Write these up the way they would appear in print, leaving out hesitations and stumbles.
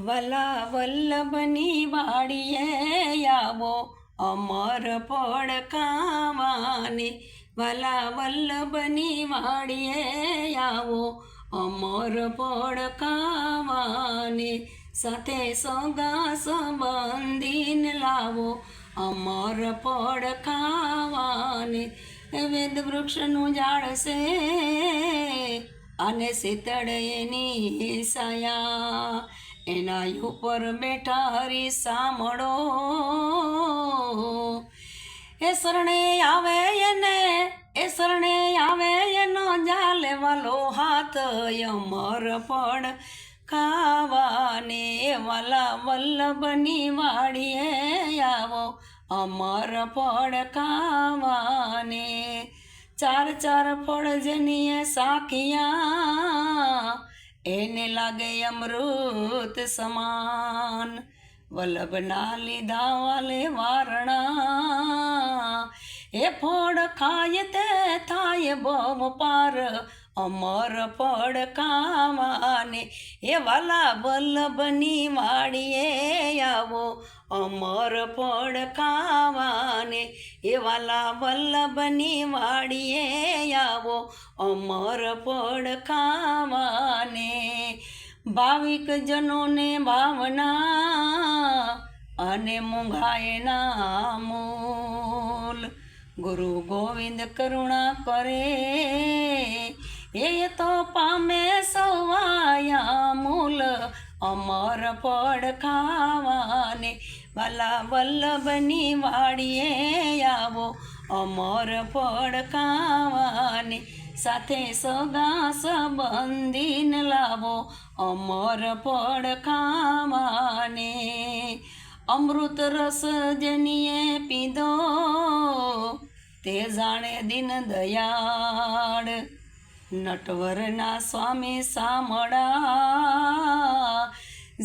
વલા વલ્લભની વાડીએ આવો અમર પડકાવાને. વલા વલ્લભની વાડીએ આવો અમર પડકાવાને. સાથે સગા સંબંધીને લાવો અમર પડકાવાને. વેદ વૃક્ષનું ઝાડ છે અને શીતળ એની સાયા, એના ઉપર બેઠા હરી સાંભળો. એ શરણે આવે એને, એ શરણે આવે એનો જાલે વાલો હાથ અમર પડ ખાવાને. વાલા વલ્લભની વાડીએ આવો અમર પડ ખાવાને. ચાર ચાર ફળ જેની સાખિયા, એને લાગે અમૃત સમાન. વલ્લભના લીધા વાલે વારણા, એ ફળ ખાય તે થાય ભવ પાર અમર પડ ખાવાને. એ વાલા વલ્લભની વાડીએ આવો અમર પડ ખાવાને. એ વાલા વલ્લભની વાડીએ આવો અમર પડ ખાવાને. ભાવિક જનોને ભાવના અને મૂંઘાયના મૂલ. ગુરુ ગોવિંદ કરુણા કરે એ તો પામે સવાયા મૂલ અમર પડ ખાવાને. વાલા વલ્લભની વાડીએ આવો અમર પડ ખાવાને. સાથે સગા સંબંધીને લાવો અમર પડ ખાવાને. અમૃત રસ જેનીએ પીધો તે જાણે દીન દયાળ. નટવરના સ્વામી સામળા,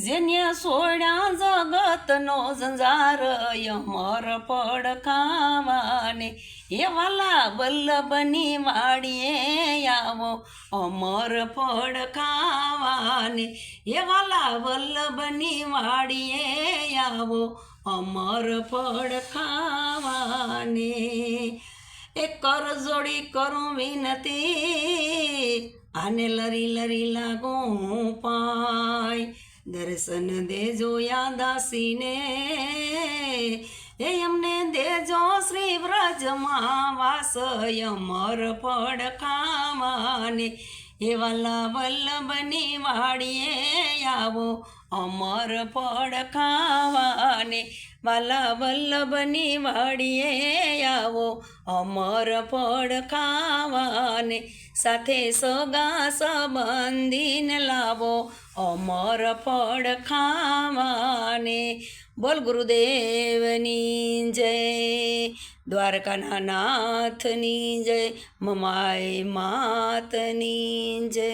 જેને સોળ્યા જગતનો જંજાર અમર પડ ખાવાને. એ વાલા વલ્લભની વાડીએ આવો અમર પડ ખાવાને. એ વાલા વલ્લભની વાડીએ આવો અમર પડ ખાવાને. એ કર જોડી કરું વિનતી, આને લરી લરી લાગું પાય. દર્શન દેજો યાદાસીને, એ અમને દેજો શ્રી વ્રજમાં વાસ અમર પડ ખાવાને. એ વાલા વલ્લભની વાડીએ આવો અમર પડ ખાવાને. વાલા વલ્લભની વાડીએ આવો અમર પડ ખાવાને. સાથે સગા સંબંધીને લાવો અમર પડ ખાવાને. બોલ ગુરુદેવની જય, દ્વારકાના નાથની જય, મમાય માતની જય.